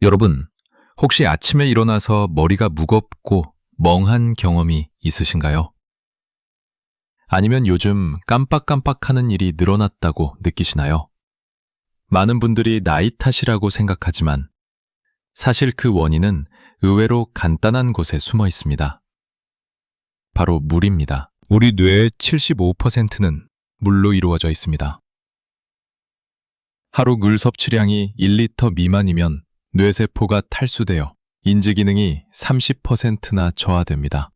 여러분, 혹시 아침에 일어나서 머리가 무겁고 멍한 경험이 있으신가요? 아니면 요즘 깜빡깜빡하는 일이 늘어났다고 느끼시나요? 많은 분들이 나이 탓이라고 생각하지만 사실 그 원인은 의외로 간단한 곳에 숨어 있습니다. 바로 물입니다. 우리 뇌의 75%는 물로 이루어져 있습니다. 하루 물 섭취량이 1리터 미만이면 뇌세포가 탈수되어 인지 기능이 30%나 저하됩니다.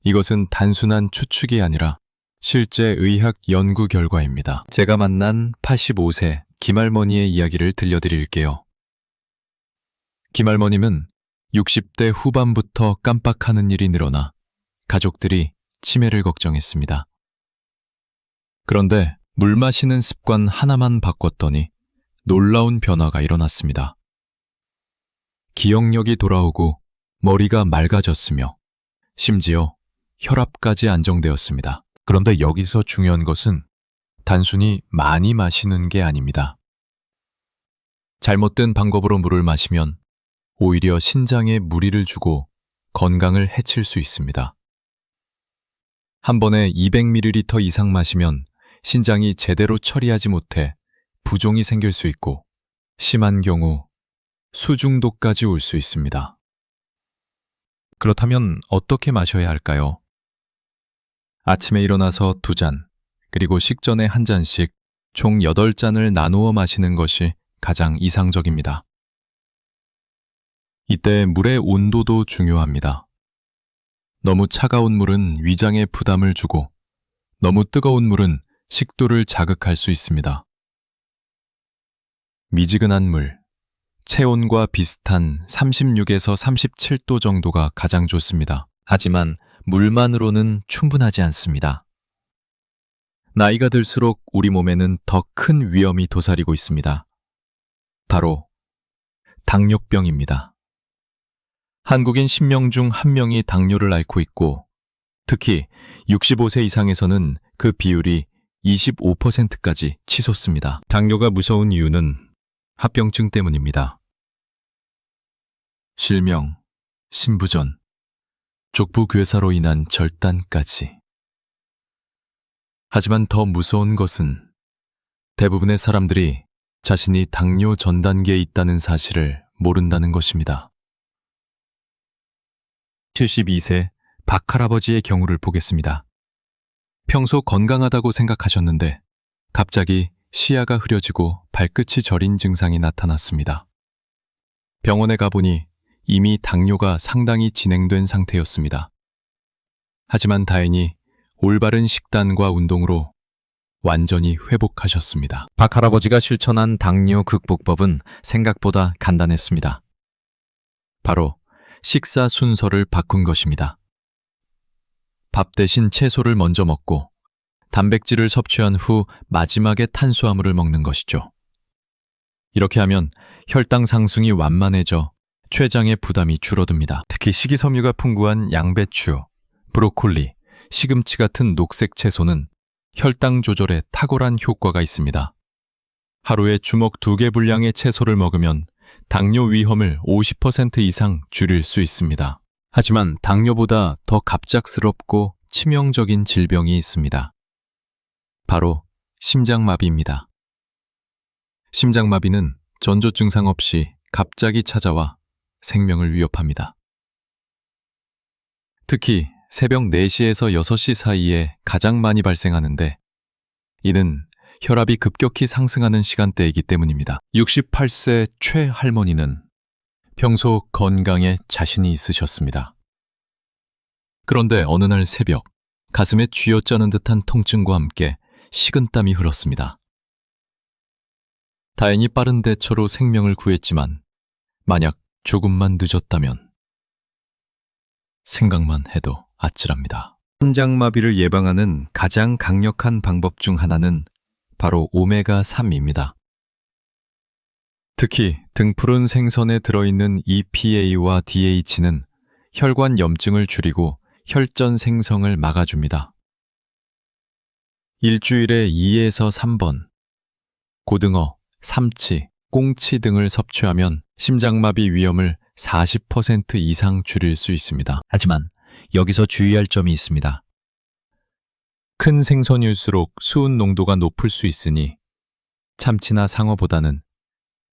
이것은 단순한 추측이 아니라 실제 의학 연구 결과입니다. 제가 만난 85세 김할머니의 이야기를 들려드릴게요. 김할머님은 60대 후반부터 깜빡하는 일이 늘어나 가족들이 치매를 걱정했습니다. 그런데 물 마시는 습관 하나만 바꿨더니 놀라운 변화가 일어났습니다. 기억력이 돌아오고 머리가 맑아졌으며 심지어 혈압까지 안정되었습니다. 그런데 여기서 중요한 것은 단순히 많이 마시는 게 아닙니다. 잘못된 방법으로 물을 마시면 오히려 신장에 무리를 주고 건강을 해칠 수 있습니다. 한 번에 200ml 이상 마시면 신장이 제대로 처리하지 못해 부종이 생길 수 있고 심한 경우 수중독까지 올 수 있습니다. 그렇다면 어떻게 마셔야 할까요? 아침에 일어나서 2잔, 그리고 식전에 1잔씩 총 8잔을 나누어 마시는 것이 가장 이상적입니다. 이때 물의 온도도 중요합니다. 너무 차가운 물은 위장에 부담을 주고 너무 뜨거운 물은 식도를 자극할 수 있습니다. 미지근한 물, 체온과 비슷한 36에서 37도 정도가 가장 좋습니다. 하지만 물만으로는 충분하지 않습니다. 나이가 들수록 우리 몸에는 더 큰 위험이 도사리고 있습니다. 바로 당뇨병입니다. 한국인 10명 중 1명이 당뇨를 앓고 있고 특히 65세 이상에서는 그 비율이 25%까지 치솟습니다. 당뇨가 무서운 이유는 합병증 때문입니다. 실명, 심부전, 족부괴사로 인한 절단까지. 하지만 더 무서운 것은 대부분의 사람들이 자신이 당뇨 전 단계에 있다는 사실을 모른다는 것입니다. 72세 박할아버지의 경우를 보겠습니다. 평소 건강하다고 생각하셨는데 갑자기 시야가 흐려지고 발끝이 저린 증상이 나타났습니다. 병원에 가보니 이미 당뇨가 상당히 진행된 상태였습니다. 하지만 다행히 올바른 식단과 운동으로 완전히 회복하셨습니다. 박 할아버지가 실천한 당뇨 극복법은 생각보다 간단했습니다. 바로 식사 순서를 바꾼 것입니다. 밥 대신 채소를 먼저 먹고 단백질을 섭취한 후 마지막에 탄수화물을 먹는 것이죠. 이렇게 하면 혈당 상승이 완만해져 췌장의 부담이 줄어듭니다. 특히 식이섬유가 풍부한 양배추, 브로콜리, 시금치 같은 녹색 채소는 혈당 조절에 탁월한 효과가 있습니다. 하루에 주먹 2개 분량의 채소를 먹으면 당뇨 위험을 50% 이상 줄일 수 있습니다. 하지만 당뇨보다 더 갑작스럽고 치명적인 질병이 있습니다. 바로 심장마비입니다. 심장마비는 전조 증상 없이 갑자기 찾아와 생명을 위협합니다. 특히 새벽 4시에서 6시 사이에 가장 많이 발생하는데 이는 혈압이 급격히 상승하는 시간대이기 때문입니다. 68세 최 할머니는 평소 건강에 자신이 있으셨습니다. 그런데 어느 날 새벽 가슴에 쥐어짜는 듯한 통증과 함께 식은땀이 흘렀습니다. 다행히 빠른 대처로 생명을 구했지만 만약 조금만 늦었다면 생각만 해도 아찔합니다. 심장마비를 예방하는 가장 강력한 방법 중 하나는 바로 오메가3입니다. 특히 등푸른 생선에 들어있는 EPA와 DH는 혈관 염증을 줄이고 혈전 생성을 막아줍니다. 일주일에 2에서 3번 고등어, 삼치, 꽁치 등을 섭취하면 심장마비 위험을 40% 이상 줄일 수 있습니다. 하지만 여기서 주의할 점이 있습니다. 큰 생선일수록 수은 농도가 높을 수 있으니 참치나 상어보다는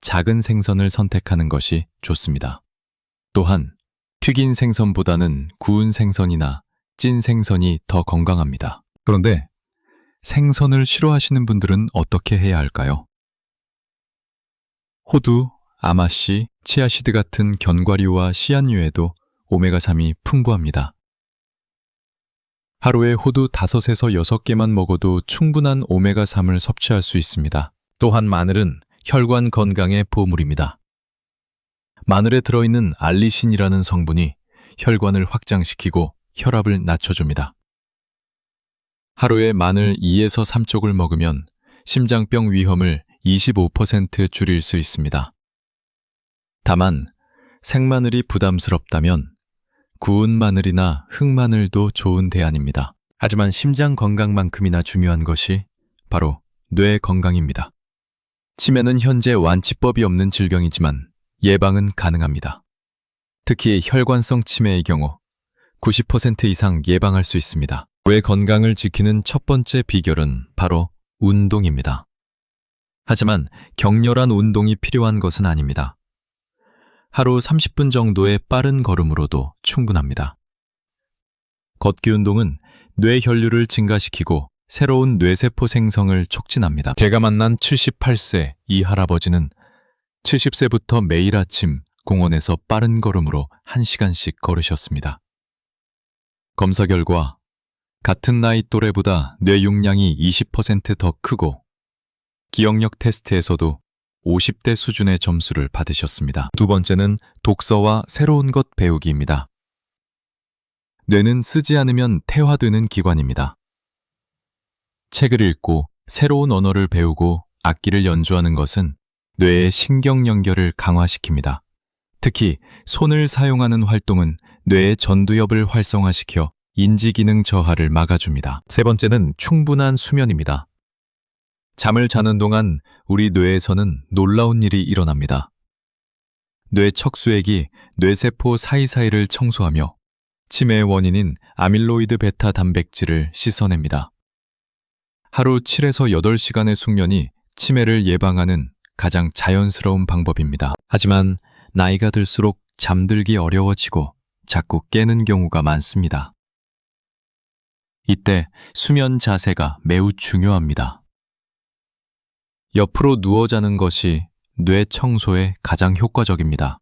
작은 생선을 선택하는 것이 좋습니다. 또한 튀긴 생선보다는 구운 생선이나 찐 생선이 더 건강합니다. 그런데 생선을 싫어하시는 분들은 어떻게 해야 할까요? 호두, 아마씨, 치아시드 같은 견과류와 씨앗류에도 오메가3이 풍부합니다. 하루에 호두 5에서 6개만 먹어도 충분한 오메가3을 섭취할 수 있습니다. 또한 마늘은 혈관 건강의 보물입니다. 마늘에 들어있는 알리신이라는 성분이 혈관을 확장시키고 혈압을 낮춰줍니다. 하루에 마늘 2에서 3쪽을 먹으면 심장병 위험을 25% 줄일 수 있습니다. 다만 생마늘이 부담스럽다면 구운 마늘이나 흑마늘도 좋은 대안입니다. 하지만 심장 건강만큼이나 중요한 것이 바로 뇌 건강입니다. 치매는 현재 완치법이 없는 질병이지만 예방은 가능합니다. 특히 혈관성 치매의 경우 90% 이상 예방할 수 있습니다. 뇌 건강을 지키는 첫 번째 비결은 바로 운동입니다. 하지만 격렬한 운동이 필요한 것은 아닙니다. 하루 30분 정도의 빠른 걸음으로도 충분합니다. 걷기 운동은 뇌 혈류를 증가시키고 새로운 뇌세포 생성을 촉진합니다. 제가 만난 78세 이 할아버지는 70세부터 매일 아침 공원에서 빠른 걸음으로 1시간씩 걸으셨습니다. 검사 결과 같은 나이 또래보다 뇌 용량이 20% 더 크고 기억력 테스트에서도 50대 수준의 점수를 받으셨습니다. 두 번째는 독서와 새로운 것 배우기입니다. 뇌는 쓰지 않으면 퇴화되는 기관입니다. 책을 읽고 새로운 언어를 배우고 악기를 연주하는 것은 뇌의 신경 연결을 강화시킵니다. 특히 손을 사용하는 활동은 뇌의 전두엽을 활성화시켜 인지기능 저하를 막아줍니다. 세 번째는 충분한 수면입니다. 잠을 자는 동안 우리 뇌에서는 놀라운 일이 일어납니다. 뇌 척수액이 뇌세포 사이사이를 청소하며 치매의 원인인 아밀로이드 베타 단백질을 씻어냅니다. 하루 7에서 8시간의 숙면이 치매를 예방하는 가장 자연스러운 방법입니다. 하지만 나이가 들수록 잠들기 어려워지고 자꾸 깨는 경우가 많습니다. 이때 수면 자세가 매우 중요합니다. 옆으로 누워 자는 것이 뇌 청소에 가장 효과적입니다.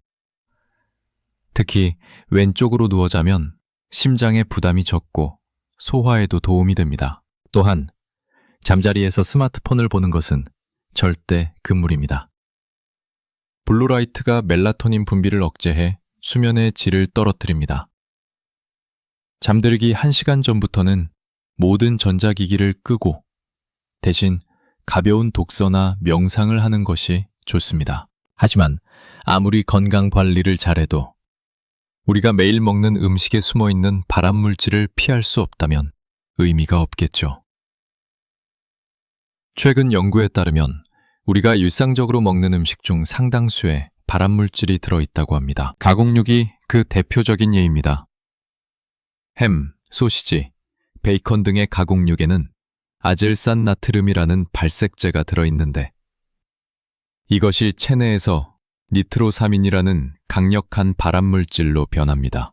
특히 왼쪽으로 누워 자면 심장에 부담이 적고 소화에도 도움이 됩니다. 또한 잠자리에서 스마트폰을 보는 것은 절대 금물입니다. 블루라이트가 멜라토닌 분비를 억제해 수면의 질을 떨어뜨립니다. 잠들기 1시간 전부터는 모든 전자기기를 끄고 대신 가벼운 독서나 명상을 하는 것이 좋습니다. 하지만 아무리 건강 관리를 잘해도 우리가 매일 먹는 음식에 숨어있는 발암물질을 피할 수 없다면 의미가 없겠죠. 최근 연구에 따르면 우리가 일상적으로 먹는 음식 중 상당수에 발암물질이 들어있다고 합니다. 가공육이 그 대표적인 예입니다. 햄, 소시지, 베이컨 등의 가공육에는 아질산 나트륨이라는 발색제가 들어있는데 이것이 체내에서 니트로사민이라는 강력한 발암물질로 변합니다.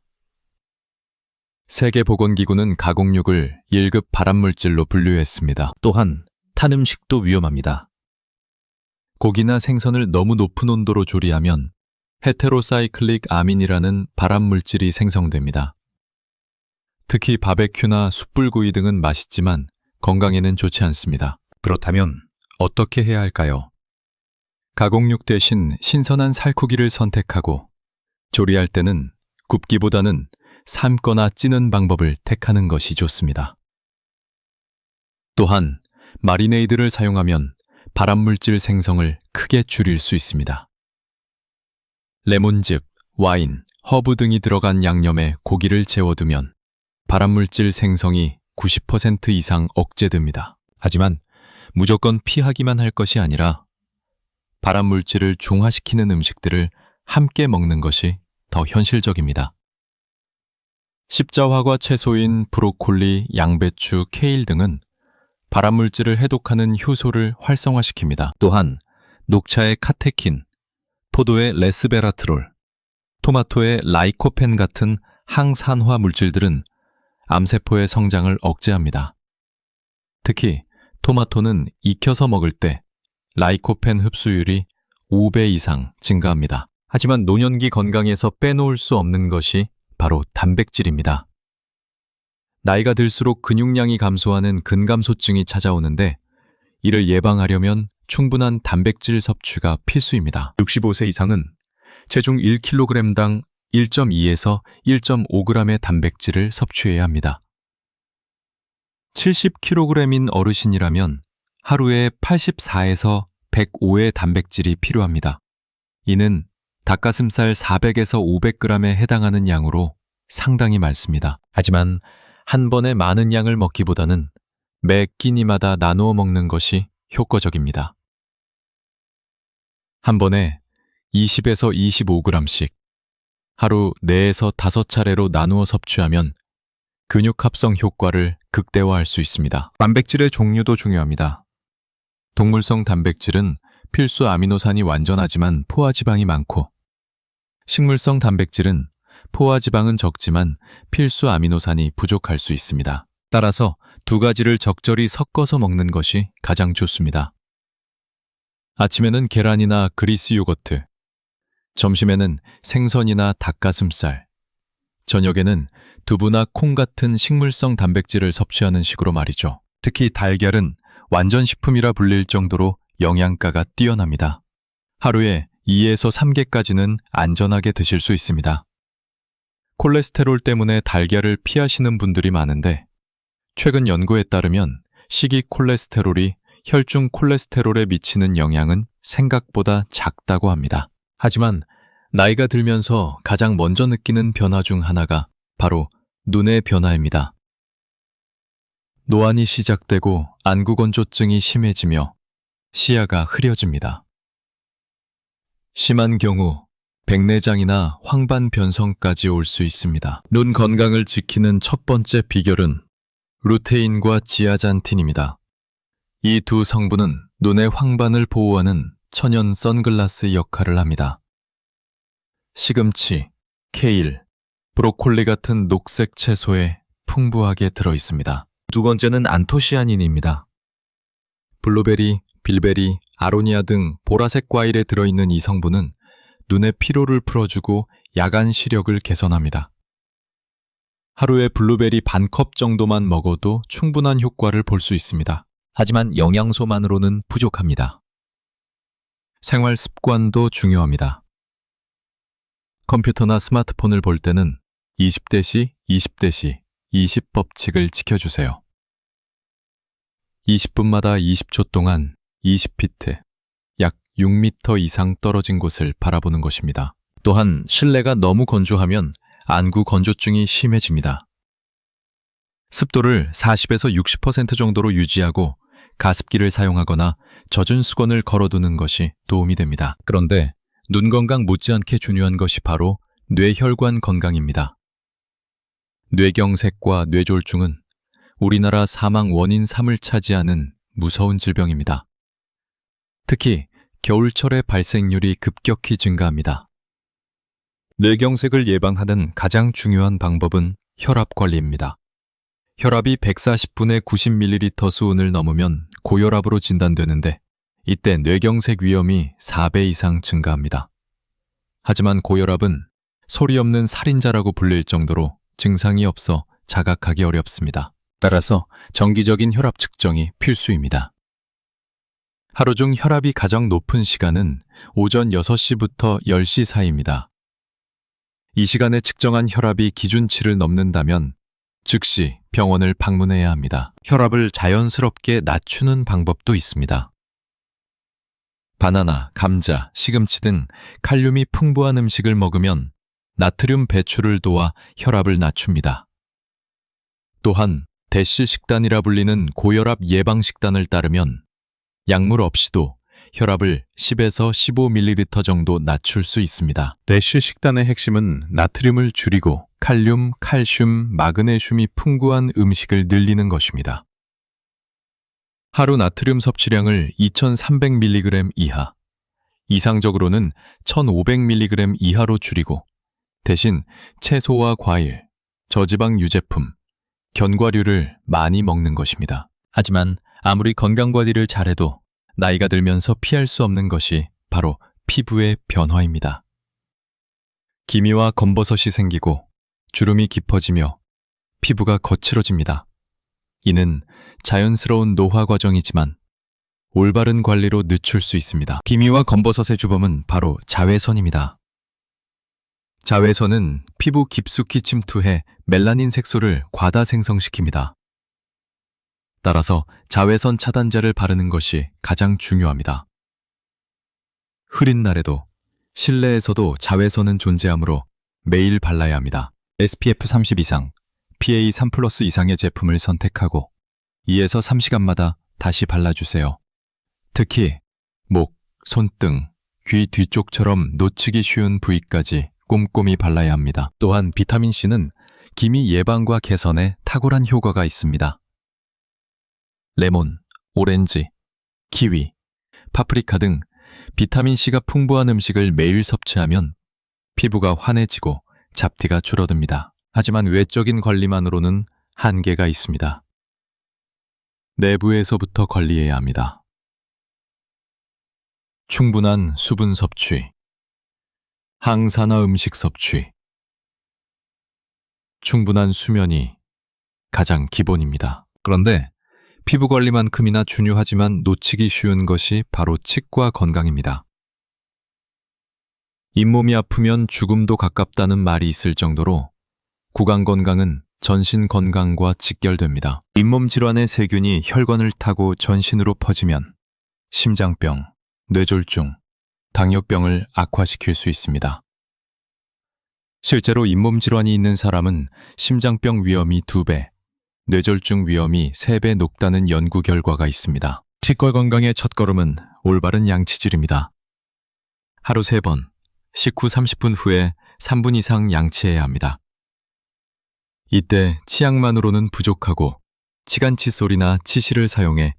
세계보건기구는 가공육을 1급 발암물질로 분류했습니다. 또한 탄 음식도 위험합니다. 고기나 생선을 너무 높은 온도로 조리하면 헤테로사이클릭 아민이라는 발암물질이 생성됩니다. 특히 바베큐나 숯불구이 등은 맛있지만 건강에는 좋지 않습니다. 그렇다면 어떻게 해야 할까요? 가공육 대신 신선한 살코기를 선택하고 조리할 때는 굽기보다는 삶거나 찌는 방법을 택하는 것이 좋습니다. 또한 마리네이드를 사용하면 발암물질 생성을 크게 줄일 수 있습니다. 레몬즙, 와인, 허브 등이 들어간 양념에 고기를 재워두면 발암물질 생성이 90% 이상 억제됩니다. 하지만 무조건 피하기만 할 것이 아니라 발암 물질을 중화시키는 음식들을 함께 먹는 것이 더 현실적입니다. 십자화과 채소인 브로콜리, 양배추, 케일 등은 발암 물질을 해독하는 효소를 활성화시킵니다. 또한 녹차의 카테킨, 포도의 레스베라트롤, 토마토의 라이코펜 같은 항산화 물질들은 암세포의 성장을 억제합니다. 특히 토마토는 익혀서 먹을 때 라이코펜 흡수율이 5배 이상 증가합니다. 하지만 노년기 건강에서 빼놓을 수 없는 것이 바로 단백질입니다. 나이가 들수록 근육량이 감소하는 근감소증이 찾아오는데 이를 예방하려면 충분한 단백질 섭취가 필수입니다. 65세 이상은 체중 1kg당 1.2에서 1.5g의 단백질을 섭취해야 합니다. 70kg인 어르신이라면 하루에 84에서 105의 단백질이 필요합니다. 이는 닭가슴살 400에서 500g에 해당하는 양으로 상당히 많습니다. 하지만 한 번에 많은 양을 먹기보다는 매 끼니마다 나누어 먹는 것이 효과적입니다. 한 번에 20에서 25g씩 하루 4에서 5차례로 나누어 섭취하면 근육 합성 효과를 극대화할 수 있습니다. 단백질의 종류도 중요합니다. 동물성 단백질은 필수 아미노산이 완전하지만 포화지방이 많고, 식물성 단백질은 포화지방은 적지만 필수 아미노산이 부족할 수 있습니다. 따라서 두 가지를 적절히 섞어서 먹는 것이 가장 좋습니다. 아침에는 계란이나 그리스 요거트, 점심에는 생선이나 닭가슴살, 저녁에는 두부나 콩 같은 식물성 단백질을 섭취하는 식으로 말이죠. 특히 달걀은 완전식품이라 불릴 정도로 영양가가 뛰어납니다. 하루에 2에서 3개까지는 안전하게 드실 수 있습니다. 콜레스테롤 때문에 달걀을 피하시는 분들이 많은데, 최근 연구에 따르면 식이 콜레스테롤이 혈중 콜레스테롤에 미치는 영향은 생각보다 작다고 합니다. 하지만 나이가 들면서 가장 먼저 느끼는 변화 중 하나가 바로 눈의 변화입니다. 노안이 시작되고 안구건조증이 심해지며 시야가 흐려집니다. 심한 경우 백내장이나 황반 변성까지 올 수 있습니다. 눈 건강을 지키는 첫 번째 비결은 루테인과 지아잔틴입니다. 이 두 성분은 눈의 황반을 보호하는 천연 선글라스 역할을 합니다. 시금치, 케일, 브로콜리 같은 녹색 채소에 풍부하게 들어 있습니다. 두 번째는 안토시아닌입니다. 블루베리, 빌베리, 아로니아 등 보라색 과일에 들어있는 이 성분은 눈의 피로를 풀어주고 야간 시력을 개선합니다. 하루에 블루베리 반컵 정도만 먹어도 충분한 효과를 볼 수 있습니다. 하지만 영양소만으로는 부족합니다. 생활 습관도 중요합니다. 컴퓨터나 스마트폰을 볼 때는 20대 20 법칙을 지켜주세요. 20분마다 20초 동안 20피트, 약 6m 이상 떨어진 곳을 바라보는 것입니다. 또한 실내가 너무 건조하면 안구 건조증이 심해집니다. 습도를 40에서 60% 정도로 유지하고 가습기를 사용하거나 젖은 수건을 걸어두는 것이 도움이 됩니다. 그런데 눈 건강 못지않게 중요한 것이 바로 뇌혈관 건강입니다. 뇌경색과 뇌졸중은 우리나라 사망 원인 3을 차지하는 무서운 질병입니다. 특히 겨울철에 발생률이 급격히 증가합니다. 뇌경색을 예방하는 가장 중요한 방법은 혈압 관리입니다. 혈압이 140분의 90ml 수준을 넘으면 고혈압으로 진단되는데, 이때 뇌경색 위험이 4배 이상 증가합니다. 하지만 고혈압은 소리 없는 살인자라고 불릴 정도로 증상이 없어 자각하기 어렵습니다. 따라서 정기적인 혈압 측정이 필수입니다. 하루 중 혈압이 가장 높은 시간은 오전 6시부터 10시 사이입니다. 이 시간에 측정한 혈압이 기준치를 넘는다면 즉시 병원을 방문해야 합니다. 혈압을 자연스럽게 낮추는 방법도 있습니다. 바나나, 감자, 시금치 등 칼륨이 풍부한 음식을 먹으면 나트륨 배출을 도와 혈압을 낮춥니다. 또한 대시 식단이라 불리는 고혈압 예방 식단을 따르면 약물 없이도 혈압을 10에서 15ml 정도 낮출 수 있습니다. 래쉬 식단의 핵심은 나트륨을 줄이고 칼륨, 칼슘, 마그네슘이 풍부한 음식을 늘리는 것입니다. 하루 나트륨 섭취량을 2300mg 이하, 이상적으로는 1500mg 이하로 줄이고 대신 채소와 과일, 저지방 유제품, 견과류를 많이 먹는 것입니다. 하지만 아무리 건강관리를 잘해도 나이가 들면서 피할 수 없는 것이 바로 피부의 변화입니다. 기미와 검버섯이 생기고 주름이 깊어지며 피부가 거칠어집니다. 이는 자연스러운 노화 과정이지만 올바른 관리로 늦출 수 있습니다. 기미와 검버섯의 주범은 바로 자외선입니다. 자외선은 피부 깊숙이 침투해 멜라닌 색소를 과다 생성시킵니다. 따라서 자외선 차단제를 바르는 것이 가장 중요합니다. 흐린 날에도 실내에서도 자외선은 존재하므로 매일 발라야 합니다. SPF 30 이상, PA 3+ 이상의 제품을 선택하고 2에서 3시간마다 다시 발라주세요. 특히 목, 손등, 귀 뒤쪽처럼 놓치기 쉬운 부위까지 꼼꼼히 발라야 합니다. 또한 비타민C는 기미 예방과 개선에 탁월한 효과가 있습니다. 레몬, 오렌지, 키위, 파프리카 등 비타민C가 풍부한 음식을 매일 섭취하면 피부가 환해지고 잡티가 줄어듭니다. 하지만 외적인 관리만으로는 한계가 있습니다. 내부에서부터 관리해야 합니다. 충분한 수분 섭취, 항산화 음식 섭취, 충분한 수면이 가장 기본입니다. 그런데 피부 관리만큼이나 중요하지만 놓치기 쉬운 것이 바로 치과 건강입니다. 잇몸이 아프면 죽음도 가깝다는 말이 있을 정도로 구강 건강은 전신 건강과 직결됩니다. 잇몸 질환의 세균이 혈관을 타고 전신으로 퍼지면 심장병, 뇌졸중, 당뇨병을 악화시킬 수 있습니다. 실제로 잇몸 질환이 있는 사람은 심장병 위험이 2배, 뇌졸중 위험이 3배 높다는 연구 결과가 있습니다. 치과 건강의 첫걸음은 올바른 양치질입니다. 하루 3번, 식후 30분 후에 3분 이상 양치해야 합니다. 이때 치약만으로는 부족하고 치간 칫솔이나 치실을 사용해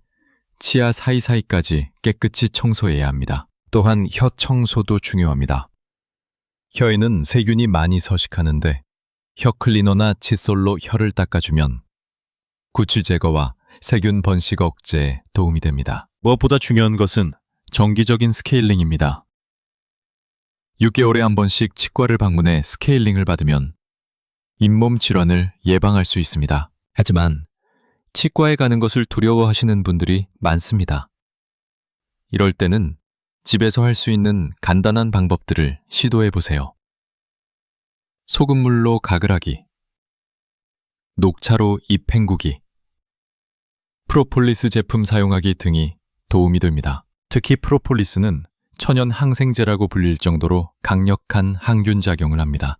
치아 사이사이까지 깨끗이 청소해야 합니다. 또한 혀 청소도 중요합니다. 혀에는 세균이 많이 서식하는데 혀 클리너나 칫솔로 혀를 닦아주면 구취 제거와 세균 번식 억제에 도움이 됩니다. 무엇보다 중요한 것은 정기적인 스케일링입니다. 6개월에 한 번씩 치과를 방문해 스케일링을 받으면 잇몸 질환을 예방할 수 있습니다. 하지만 치과에 가는 것을 두려워하시는 분들이 많습니다. 이럴 때는 집에서 할 수 있는 간단한 방법들을 시도해 보세요. 소금물로 가글 하기, 녹차로 입 헹구기, 프로폴리스 제품 사용하기 등이 도움이 됩니다. 특히 프로폴리스는 천연 항생제라고 불릴 정도로 강력한 항균 작용을 합니다.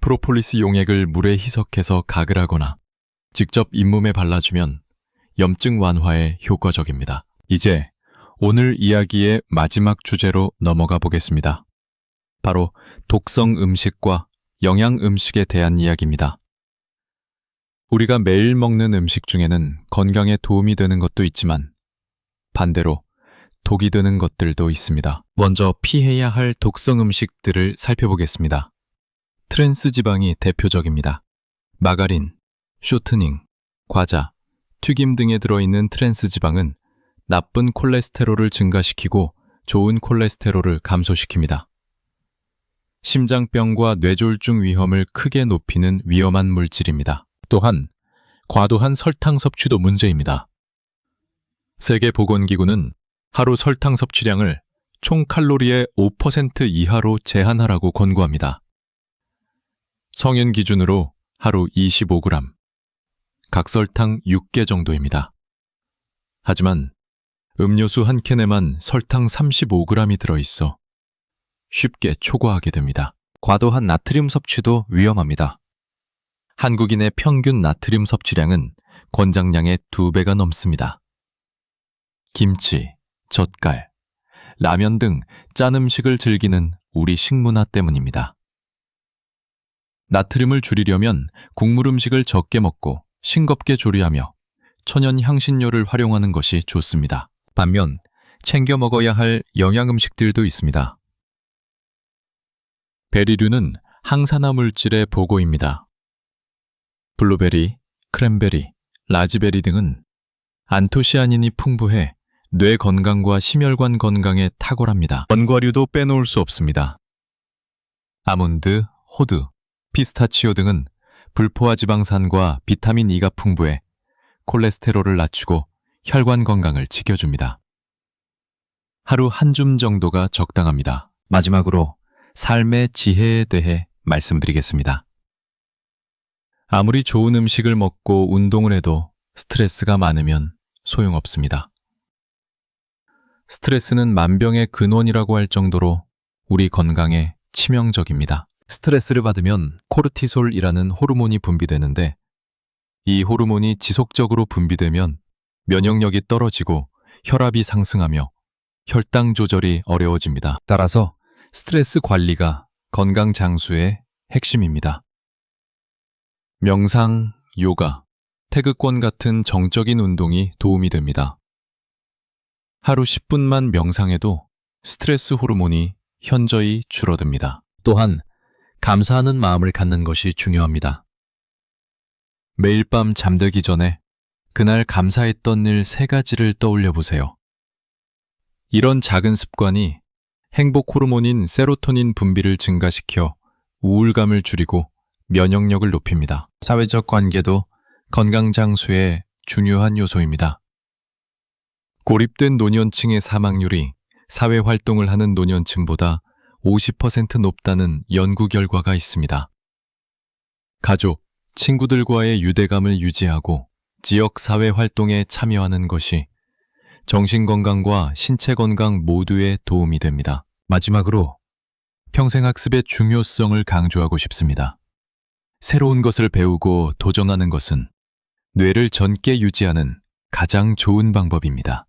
프로폴리스 용액을 물에 희석해서 가글하거나 직접 잇몸에 발라주면 염증 완화에 효과적입니다. 이제 오늘 이야기의 마지막 주제로 넘어가 보겠습니다. 바로 독성 음식과 영양 음식에 대한 이야기입니다. 우리가 매일 먹는 음식 중에는 건강에 도움이 되는 것도 있지만 반대로 독이 되는 것들도 있습니다. 먼저 피해야 할 독성 음식들을 살펴보겠습니다. 트랜스 지방이 대표적입니다. 마가린, 쇼트닝, 과자, 튀김 등에 들어있는 트랜스 지방은 나쁜 콜레스테롤을 증가시키고 좋은 콜레스테롤을 감소시킵니다. 심장병과 뇌졸중 위험을 크게 높이는 위험한 물질입니다. 또한 과도한 설탕 섭취도 문제입니다. 세계보건기구는 하루 설탕 섭취량을 총 칼로리의 5% 이하로 제한하라고 권고합니다. 성인 기준으로 하루 25g, 각설탕 6개 정도입니다. 하지만 음료수 한 캔에만 설탕 35g이 들어있어 쉽게 초과하게 됩니다. 과도한 나트륨 섭취도 위험합니다. 한국인의 평균 나트륨 섭취량은 권장량의 2배가 넘습니다. 김치, 젓갈, 라면 등 짠 음식을 즐기는 우리 식문화 때문입니다. 나트륨을 줄이려면 국물 음식을 적게 먹고 싱겁게 조리하며 천연 향신료를 활용하는 것이 좋습니다. 반면 챙겨 먹어야 할 영양 음식들도 있습니다. 베리류는 항산화 물질의 보고입니다. 블루베리, 크랜베리, 라즈베리 등은 안토시아닌이 풍부해 뇌 건강과 심혈관 건강에 탁월합니다. 견과류도 빼놓을 수 없습니다. 아몬드, 호두, 피스타치오 등은 불포화 지방산과 비타민 E가 풍부해 콜레스테롤을 낮추고 혈관 건강을 지켜줍니다. 하루 한 줌 정도가 적당합니다. 마지막으로 삶의 지혜에 대해 말씀드리겠습니다. 아무리 좋은 음식을 먹고 운동을 해도 스트레스가 많으면 소용없습니다. 스트레스는 만병의 근원이라고 할 정도로 우리 건강에 치명적입니다. 스트레스를 받으면 코르티솔이라는 호르몬이 분비되는데 이 호르몬이 지속적으로 분비되면 면역력이 떨어지고 혈압이 상승하며 혈당 조절이 어려워집니다. 따라서 스트레스 관리가 건강 장수의 핵심입니다. 명상, 요가, 태극권 같은 정적인 운동이 도움이 됩니다. 하루 10분만 명상해도 스트레스 호르몬이 현저히 줄어듭니다. 또한 감사하는 마음을 갖는 것이 중요합니다. 매일 밤 잠들기 전에 그날 감사했던 일 3가지를 떠올려 보세요. 이런 작은 습관이 행복 호르몬인 세로토닌 분비를 증가시켜 우울감을 줄이고 면역력을 높입니다. 사회적 관계도 건강 장수의 중요한 요소입니다. 고립된 노년층의 사망률이 사회 활동을 하는 노년층보다 50% 높다는 연구 결과가 있습니다. 가족, 친구들과의 유대감을 유지하고 지역 사회 활동에 참여하는 것이 정신건강과 신체건강 모두에 도움이 됩니다. 마지막으로 평생학습의 중요성을 강조하고 싶습니다. 새로운 것을 배우고 도전하는 것은 뇌를 젊게 유지하는 가장 좋은 방법입니다.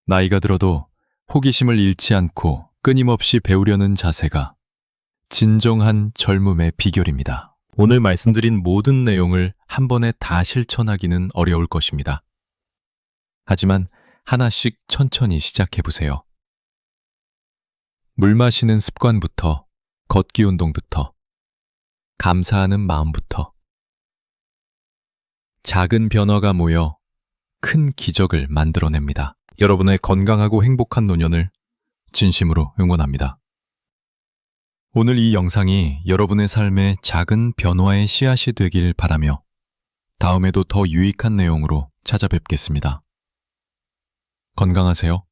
나이가 들어도 호기심을 잃지 않고 끊임없이 배우려는 자세가 진정한 젊음의 비결입니다. 오늘 말씀드린 모든 내용을 한 번에 다 실천하기는 어려울 것입니다. 하지만 하나씩 천천히 시작해 보세요. 물 마시는 습관부터, 걷기 운동부터, 감사하는 마음부터. 작은 변화가 모여 큰 기적을 만들어냅니다. 여러분의 건강하고 행복한 노년을 진심으로 응원합니다. 오늘 이 영상이 여러분의 삶에 작은 변화의 씨앗이 되길 바라며 다음에도 더 유익한 내용으로 찾아뵙겠습니다. 건강하세요.